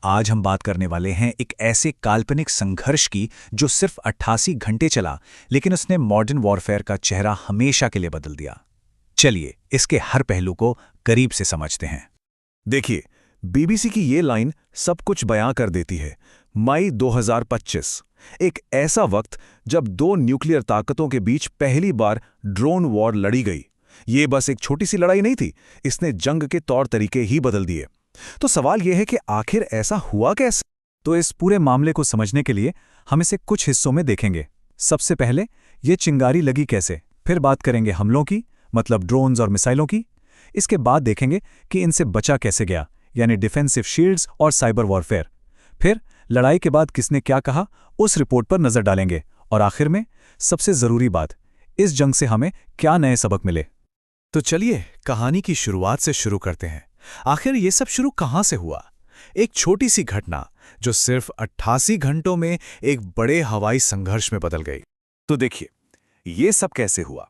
आज हम बात करने वाले हैं एक ऐसे काल्पनिक संघर्ष की जो सिर्फ 88 घंटे चला, लेकिन उसने मॉडर्न वॉरफेयर का चेहरा हमेशा के लिए बदल दिया। चलिए इसके हर पहलू को करीब से समझते हैं। देखिए, बीबीसी की ये लाइन सब कुछ बयां कर देती है। मई 2025, एक ऐसा वक्त जब दो न्यूक्लियर ताकतों के बीच पहली बार ड्रोन वॉर लड़ी गई। ये बस एक छोटी सी लड़ाई नहीं थी, इसने जंग के तौर तरीके ही बदल दिए। तो सवाल यह है कि आखिर ऐसा हुआ कैसे? तो इस पूरे मामले को समझने के लिए हम इसे कुछ हिस्सों में देखेंगे। सबसे पहले ये चिंगारी लगी कैसे, फिर बात करेंगे हमलों की, मतलब ड्रोन्स और मिसाइलों की। इसके बाद देखेंगे कि इनसे बचा कैसे गया, यानी डिफेंसिव शील्ड्स और साइबर वॉरफेयर। फिर लड़ाई के बाद किसने क्या कहा, उस रिपोर्ट पर नजर डालेंगे। और आखिर में सबसे जरूरी बात, इस जंग से हमें क्या नए सबक मिले। तो चलिए कहानी की शुरुआत से शुरू करते हैं। आखिर ये सब शुरू कहां से हुआ? एक छोटी सी घटना जो सिर्फ 88 घंटों में एक बड़े हवाई संघर्ष में बदल गई। तो देखिए, ये सब कैसे हुआ।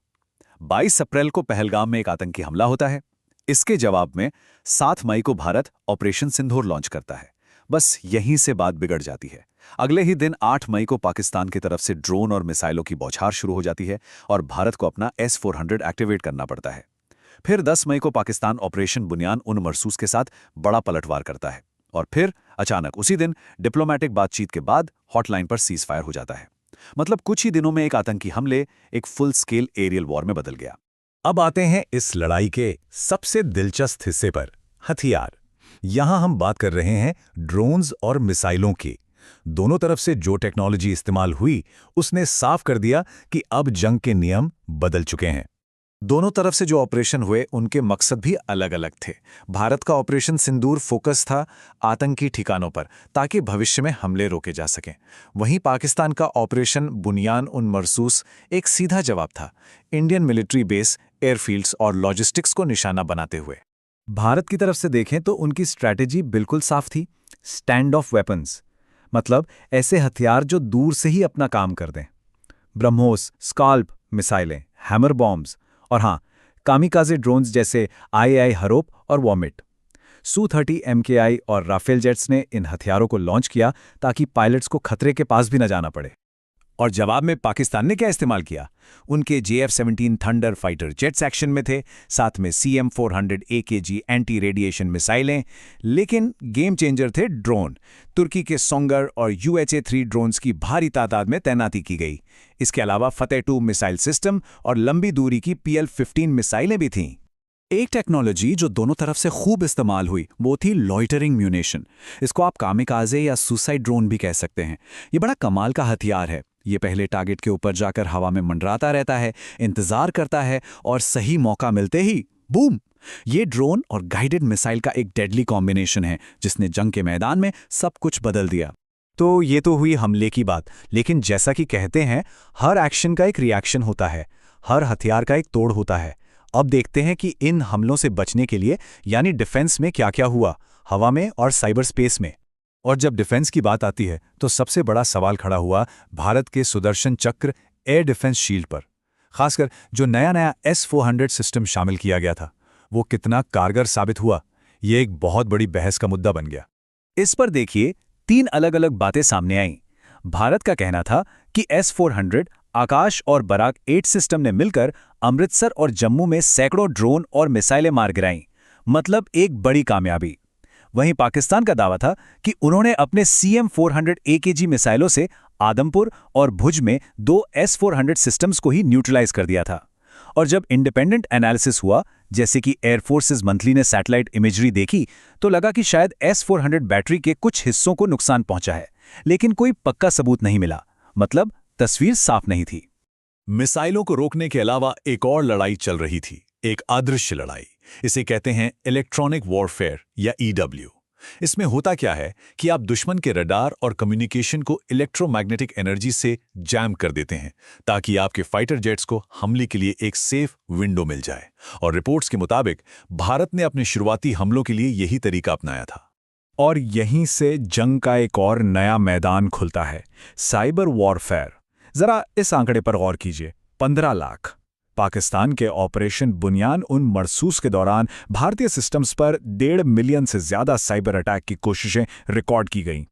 22 अप्रैल को पहलगाम में एक आतंकी हमला होता है। इसके जवाब में 7 मई को भारत ऑपरेशन सिंदूर लॉन्च करता है। बस यहीं से बात बिगड़ जाती है। अगले ही दिन 8 मई को पाकिस्तान की तरफ से ड्रोन और मिसाइलों की बौछार शुरू हो जाती है और भारत को अपना S-400 एक्टिवेट करना पड़ता है। फिर 10 मई को पाकिस्तान ऑपरेशन बुनियान उन मरसूस के साथ बड़ा पलटवार करता है। और फिर अचानक उसी दिन डिप्लोमेटिक बातचीत के बाद हॉटलाइन पर सीज फायर हो जाता है। मतलब कुछ ही दिनों में एक आतंकी हमले एक फुल स्केल एरियल वॉर में बदल गया। अब आते हैं इस लड़ाई के सबसे दिलचस्प हिस्से पर, हथियार। यहां हम बात कर रहे हैं ड्रोन्स और मिसाइलों की। दोनों तरफ से जो टेक्नोलॉजी इस्तेमाल हुई, उसने साफ कर दिया कि अब जंग के नियम बदल चुके हैं। दोनों तरफ से जो ऑपरेशन हुए उनके मकसद भी अलग अलग थे। भारत का ऑपरेशन सिंदूर फोकस था आतंकी ठिकानों पर, ताकि भविष्य में हमले रोके जा सकें। वहीं पाकिस्तान का ऑपरेशन बुनियान उन मरसूस एक सीधा जवाब था, इंडियन मिलिट्री बेस, एयरफील्ड्स और लॉजिस्टिक्स को निशाना बनाते हुए। भारत की तरफ से देखें तो उनकी स्ट्रैटेजी बिल्कुल साफ थी, स्टैंड ऑफ वेपन्स, मतलब ऐसे हथियार जो दूर से ही अपना काम कर दें। ब्रह्मोस, स्काल्प मिसाइलें, हैमर बॉम्ब्स और हाँ, कामिकाजे ड्रोन्स जैसे IAI हरोप और वॉमिट। Su-30 MKI और राफेल जेट्स ने इन हथियारों को लॉन्च किया ताकि पायलट्स को खतरे के पास भी न जाना पड़े। और जवाब में पाकिस्तान ने क्या इस्तेमाल किया? उनके JF-17 thunder fighter jets action में थे, साथ में CM-400 AKG एंटी रेडिएशन मिसाइलें। लेकिन गेम चेंजर थे ड्रोन। तुर्की के सोंगर और UHA-3 ड्रोन्स की भारी तादाद में तैनाती की गई। इसके अलावा फतेह-2 मिसाइल सिस्टम और लंबी दूरी की PL-15 मिसाइलें भी थीं। एक टेक्नोलॉजी जो दोनों तरफ से खूब इस्तेमाल हुई वो थी लॉइटरिंग म्यूनेशन। इसको आप कामिकाजे या सुसाइड ड्रोन भी कह सकते हैं। ये बड़ा कमाल का हथियार है। ये पहले टारगेट के ऊपर जाकर हवा में मंडराता रहता है, इंतजार करता है और सही मौका मिलते ही बूम। ये ड्रोन और गाइडेड मिसाइल का एक डेडली कॉम्बिनेशन है जिसने जंग के मैदान में सब कुछ बदल दिया। तो ये तो हुई हमले की बात, लेकिन जैसा कि कहते हैं, हर एक्शन का एक रिएक्शन होता है, हर हथियार का एक तोड़ होता है। अब देखते हैं कि इन हमलों से बचने के लिए यानी डिफेंस में क्या क्या हुआ, हवा में और साइबर स्पेस में। और जब डिफेंस की बात आती है तो सबसे बड़ा सवाल खड़ा हुआ भारत के सुदर्शन चक्र एयर डिफेंस शील्ड पर। खासकर जो नया S-400 सिस्टम शामिल किया गया था, वो कितना कारगर साबित हुआ, ये एक बहुत बड़ी बहस का मुद्दा बन गया। इस पर देखिए, 3 अलग अलग बातें सामने आईं। भारत का कहना था कि S-400 आकाश और बराक 8 सिस्टम ने मिलकर अमृतसर और जम्मू में सैकड़ों ड्रोन और मिसाइलें मार गिराईं, मतलब एक बड़ी कामयाबी। वहीं पाकिस्तान का दावा था कि उन्होंने अपने CM-400 AKG मिसाइलों से आदमपुर और भुज में 2 S-400 सिस्टम्स को ही न्यूट्रलाइज कर दिया था। और जब इंडिपेंडेंट एनालिसिस हुआ, जैसे कि एयरफोर्सेस मंथली ने सैटेलाइट इमेजरी देखी, तो लगा कि शायद S-400 बैटरी के कुछ हिस्सों को नुकसान पहुंचा है, लेकिन कोई पक्का सबूत नहीं मिला। मतलब तस्वीर साफ नहीं थी। मिसाइलों को रोकने के अलावा एक और लड़ाई चल रही थी, एक अदृश्य लड़ाई। इसे कहते हैं इलेक्ट्रॉनिक वॉरफेयर या EW। इसमें होता क्या है कि आप दुश्मन के रडार और कम्युनिकेशन को इलेक्ट्रोमैग्नेटिक एनर्जी से जैम कर देते हैं, ताकि आपके फाइटर जेट्स को हमले के लिए एक सेफ विंडो मिल जाए। और रिपोर्ट्स के मुताबिक भारत ने अपने शुरुआती हमलों के लिए यही तरीका अपनाया था। और यहीं से जंग का एक और नया मैदान खुलता है, साइबर वॉरफेयर। जरा इस आंकड़े पर गौर कीजिए, 15 लाख। पाकिस्तान के ऑपरेशन बुनियान उन मरसूस के दौरान भारतीय सिस्टम्स पर 1.5 मिलियन से ज्यादा साइबर अटैक की कोशिशें रिकॉर्ड की गईं।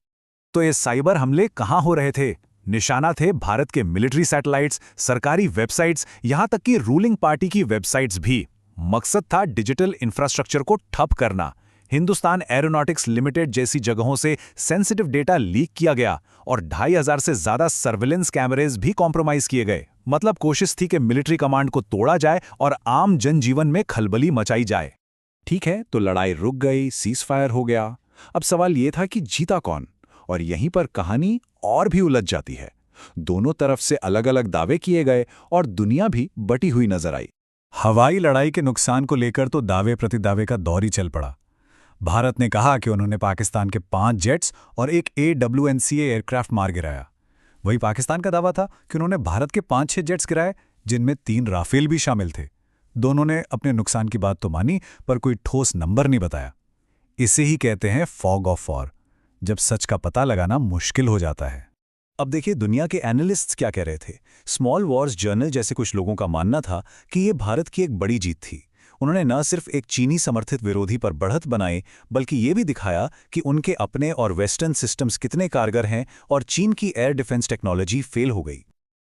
तो ये साइबर हमले कहाँ हो रहे थे? निशाना थे भारत के मिलिट्री सैटेलाइट्स, सरकारी वेबसाइट्स, यहां तक कि रूलिंग पार्टी की वेबसाइट्स भी। मकसद था डिजिटल इंफ्रास्ट्रक्चर को ठप करना। हिंदुस्तान एरोनॉटिक्स लिमिटेड जैसी जगहों से सेंसिटिव डेटा लीक किया गया और 2,500 से ज्यादा सर्विलेंस कैमरेज भी कॉम्प्रोमाइज किए गए। मतलब कोशिश थी कि मिलिट्री कमांड को तोड़ा जाए और आम जनजीवन में खलबली मचाई जाए। ठीक है, तो लड़ाई रुक गई, सीज फायर हो गया। अब सवाल यह था कि जीता कौन? और यहीं पर कहानी और भी उलझ जाती है। दोनों तरफ से अलग अलग दावे किए गए और दुनिया भी बटी हुई नजर आई। हवाई लड़ाई के नुकसान को लेकर तो दावे प्रतिदावे का दौर ही चल पड़ा। भारत ने कहा कि उन्होंने पाकिस्तान के 5 जेट्स और एक AWNCA एयरक्राफ्ट मार गिराया। वही पाकिस्तान का दावा था कि उन्होंने भारत के 5-6 जेट्स गिराए, जिनमें 3 राफेल भी शामिल थे। दोनों ने अपने नुकसान की बात तो मानी, पर कोई ठोस नंबर नहीं बताया। इसे ही कहते हैं फॉग ऑफ वॉर, जब सच का पता लगाना मुश्किल हो जाता है। अब देखिए दुनिया के एनालिस्ट्स क्या कह रहे थे। स्मॉल वॉर्स जर्नल जैसे कुछ लोगों का मानना था कि ये भारत की एक बड़ी जीत थी। उन्होंने न सिर्फ एक चीनी समर्थित विरोधी पर बढ़त बनाई, बल्कि ये भी दिखाया कि उनके अपने और वेस्टर्न सिस्टम्स कितने कारगर हैं और चीन की एयर डिफेंस टेक्नोलॉजी फेल हो गई।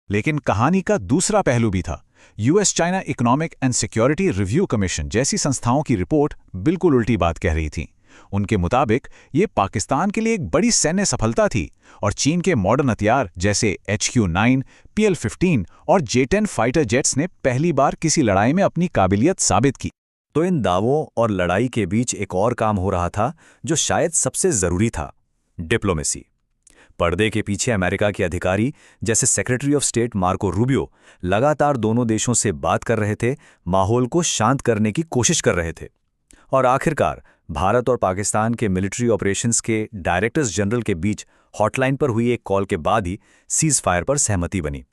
लेकिन कहानी का दूसरा पहलू भी था। US China economic and security review commission जैसी संस्थाओं की रिपोर्ट बिल्कुल उल्टी बात कह रही थी। उनके मुताबिक ये पाकिस्तान के लिए एक बड़ी सैन्य सफलता थी और चीन के मॉडर्न हथियार जैसे HQ-9, PL-15 और J-10 फाइटर जेट्स ने पहली बार किसी लड़ाई में अपनी काबिलियत साबित की। तो इन दावों और लड़ाई के बीच एक और काम हो रहा था जो शायद सबसे जरूरी था, डिप्लोमेसी। पर्दे के पीछे अमेरिका के अधिकारी जैसे secretary of state Marco Rubio लगातार दोनों देशों से बात कर रहे थे, माहौल को शांत करने की कोशिश कर रहे थे। और आखिरकार भारत और पाकिस्तान के मिलिट्री ऑपरेशंस के डायरेक्टर्स जनरल के बीच हॉटलाइन पर हुई एक कॉल के बाद ही सीज फायर पर सहमति बनी।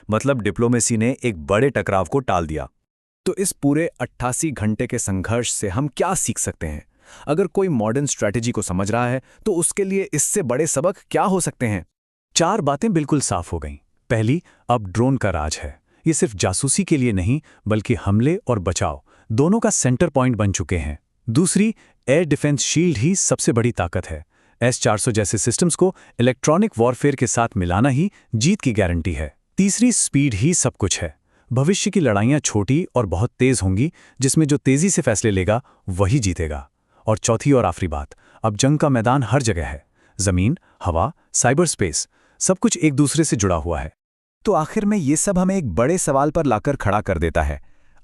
मतलब डिप्लोमेसी ने एक बड़े टकराव को टाल दिया। तो इस पूरे 88 घंटे के संघर्ष से हम क्या सीख सकते हैं? अगर कोई मॉडर्न स्ट्रैटेजी को समझ रहा है तो उसके लिए इससे बड़े सबक क्या हो सकते हैं? 4 बातें बिल्कुल साफ हो गईं। पहली, अब ड्रोन का राज है। ये सिर्फ जासूसी के लिए नहीं, बल्कि हमले और बचाव दोनों का सेंटर पॉइंट बन चुके हैं। दूसरी, एयर डिफेंस शील्ड ही सबसे बड़ी ताकत है। S-400 जैसे सिस्टम्स को इलेक्ट्रॉनिक वॉरफेयर के साथ मिलाना ही जीत की गारंटी है। तीसरी, स्पीड ही सब कुछ है। भविष्य की लड़ाइयाँ छोटी और बहुत तेज होंगी, जिसमें जो तेजी से फैसले लेगा वही जीतेगा। और चौथी और आखिरी बात, अब जंग का मैदान हर जगह है। जमीन, हवा, साइबर स्पेस, सब कुछ एक दूसरे से जुड़ा हुआ है। तो आखिर में ये सब हमें एक बड़े सवाल पर लाकर खड़ा कर देता है।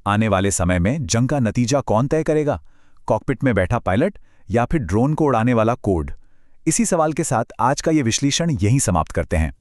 आने वाले समय में जंग का नतीजा कौन तय करेगा? कॉकपिट में बैठा पायलट या फिर ड्रोन को उड़ाने वाला कोड? इसी सवाल के साथ आज का ये विश्लेषण यहीं समाप्त करते हैं।